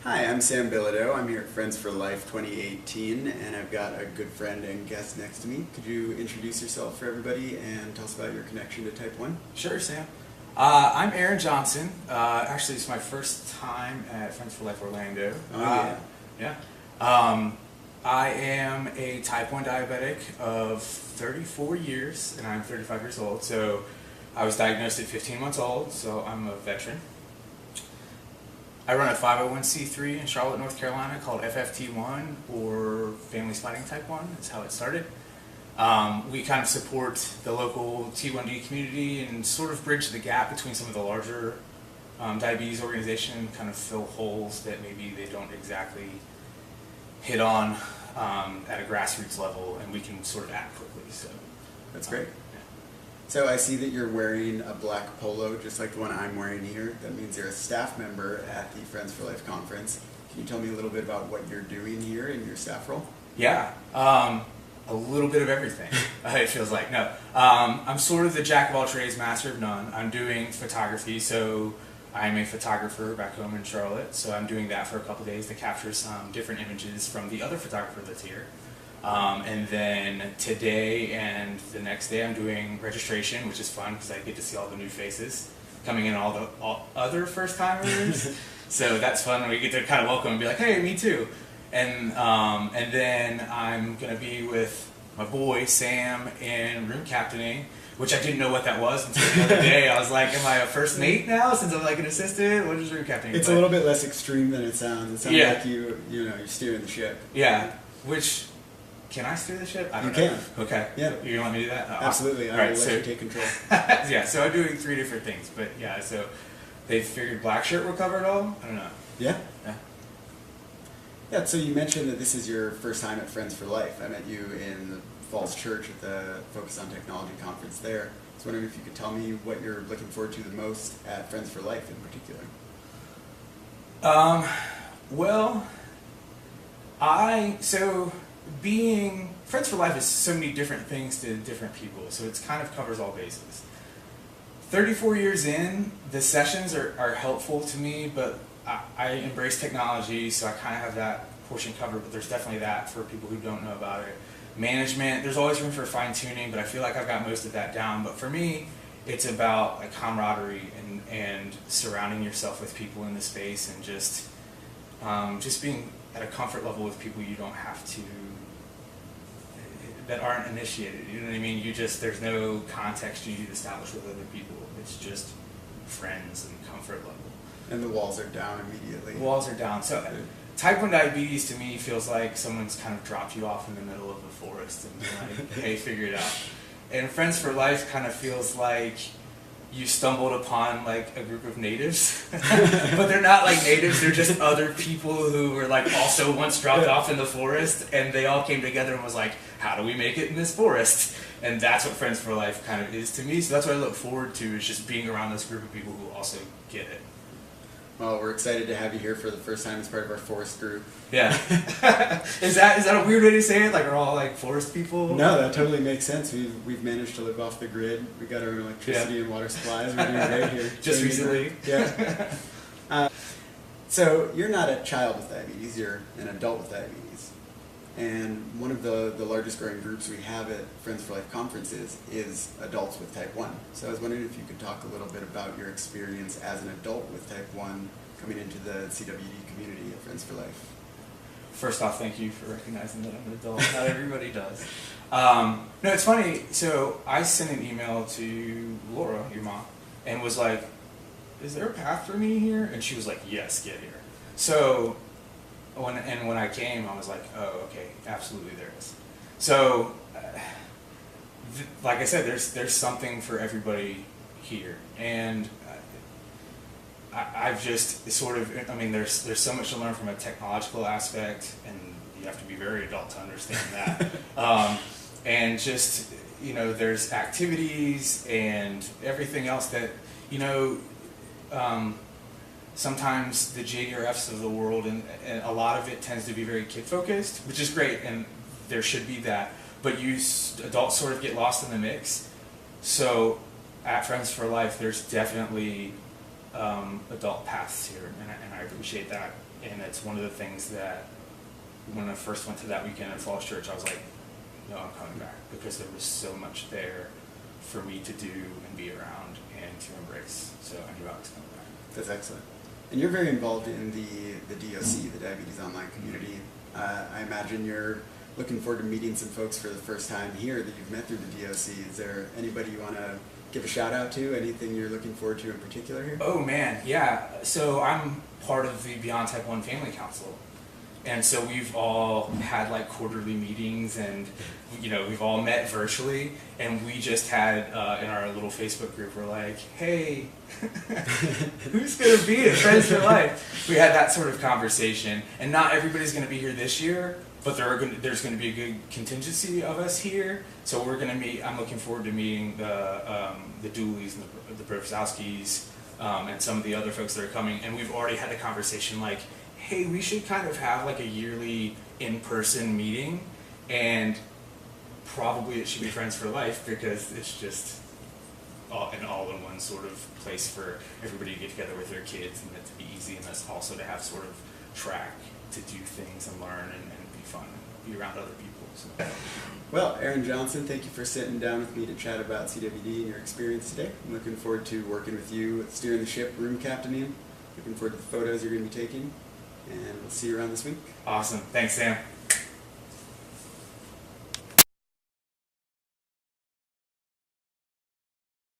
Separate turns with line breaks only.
Hi, I'm Sam Bilodeau. I'm here at Friends for Life 2018, and I've got a good friend and guest next to me. Could you introduce yourself for everybody and tell us about your connection to Type 1?
Sure, Sam. I'm Aaron Johnson. Actually, it's my first time at Friends for Life Orlando.
Yeah.
I am a Type 1 diabetic of 34 years, and I'm 35 years old. So I was diagnosed at 15 months old, so I'm a veteran. I run a 501c3 in Charlotte, North Carolina called FFT1, or Families Fighting Type 1. That's how it started. We kind of support the local T1D community and sort of bridge the gap between some of the larger diabetes organizations, kind of fill holes that maybe they don't exactly hit on at a grassroots level, and we can sort of act quickly. So
That's great. So I see that you're wearing a black polo, just like the one I'm wearing here. That means you're a staff member at the Friends for Life conference. Can you tell me a little bit about what you're doing here in your staff role?
Yeah, a little bit of everything, it feels like. No, I'm sort of the jack of all trades, master of none. I'm doing photography, so I'm a photographer back home in Charlotte, so I'm doing that for a couple days to capture some different images from the other photographer that's here. And then today and the next day I'm doing registration, which is fun because I get to see all the new faces coming in, all other first timers. So that's fun. We get to kind of welcome and be like, hey, me too. And then I'm going to be with my boy Sam in room captaining, which I didn't know what that was until the other day. I was like, am I a first mate now since I'm like an assistant? What is room captaining?
It's a little bit less extreme than it sounds. It sounds like you're steering the ship.
Yeah, which... Can I steer the ship? I don't know.
You can.
Okay.
Yeah.
You want me to do that?
Absolutely.
All right,
I'll let you take control.
Yeah, so I'm doing 3 different things. But yeah, so they figured black shirt would cover it all? I don't know.
Yeah?
Yeah.
Yeah, so you mentioned that this is your first time at Friends for Life. I met you in the Falls Church at the Focus on Technology conference there. I was wondering if you could tell me what you're looking forward to the most at Friends for Life in particular.
Being Friends for Life is so many different things to different people, so it kind of covers all bases. 34 years in, the sessions are helpful to me, but I embrace technology, so I kind of have that portion covered, but there's definitely that for people who don't know about it. Management, there's always room for fine-tuning, but I feel like I've got most of that down. But for me, it's about like camaraderie and surrounding yourself with people in the space, and just being at a comfort level with people you don't have to, that aren't initiated. You know what I mean? There's no context you need to establish with other people. It's just friends and comfort level.
And the walls are down immediately.
The walls are down. So Type 1 diabetes to me feels like someone's kind of dropped you off in the middle of the forest and been like, hey, figure it out. And Friends for Life kind of feels like you stumbled upon like a group of natives, but they're not like natives, they're just other people who were like also once dropped off in the forest, and they all came together and was like, how do we make it in this forest? And that's what Friends for Life kind of is to me, so that's what I look forward to, is just being around this group of people who also get it.
Well, we're excited to have you here for the first time as part of our forest group.
Yeah. Is that a weird way to say it? Like, we're all like forest people?
No, that totally makes sense. We've managed to live off the grid. We got our own electricity and water supplies. We're doing great here.
Just recently.
Yeah. So you're not a child with diabetes. You're an adult with diabetes. And one of the largest growing groups we have at Friends for Life conferences is adults with Type 1. So I was wondering if you could talk a little bit about your experience as an adult with Type 1 coming into the CWD community at Friends for Life.
First off, thank you for recognizing that I'm an adult. Not everybody does. No, it's funny. So I sent an email to Laura, your mom, and was like, is there a path for me here? And she was like, yes, get here. So when I came, I was like, oh, okay, absolutely there is. So, like I said, there's something for everybody here, and I've just sort of, I mean, there's so much to learn from a technological aspect, and you have to be very adult to understand that. And just, there's activities and everything else that, sometimes the JDRFs of the world, and a lot of it tends to be very kid-focused, which is great, and there should be that, but adults sort of get lost in the mix. So at Friends for Life, there's definitely adult paths here, and I appreciate that And it's one of the things that when I first went to that weekend at Falls Church, I was like, no, I'm coming back, because there was so much there for me to do and be around and to embrace. So I knew I was coming back.
That's excellent. And you're very involved in the DOC, the Diabetes Online Community. I imagine you're looking forward to meeting some folks for the first time here that you've met through the DOC. Is there anybody you want to give a shout out to? Anything you're looking forward to in particular here?
Oh man, yeah. So I'm part of the Beyond Type 1 Family Council. And so we've all had like quarterly meetings, and we've all met virtually, and we just had in our little Facebook group, we're like, hey, who's going to be at Friends for Life? We had that sort of conversation, and not everybody's going to be here this year, but there's going to be a good contingency of us here. So we're going to meet. I'm looking forward to meeting the Dooleys and the Brofzowskis and some of the other folks that are coming, and we've already had the conversation like, hey, we should kind of have like a yearly in-person meeting, and probably it should be Friends for Life, because it's just an all-in-one sort of place for everybody to get together with their kids, and it to be easy, and that's also to have sort of track to do things and learn and be fun and be around other people. So.
Well, Aaron Johnson, thank you for sitting down with me to chat about CWD and your experience today. I'm looking forward to working with you, steering the ship, room captaining. Looking forward to the photos you're going to be taking. And we'll see you around this week.
Awesome. Thanks, Sam.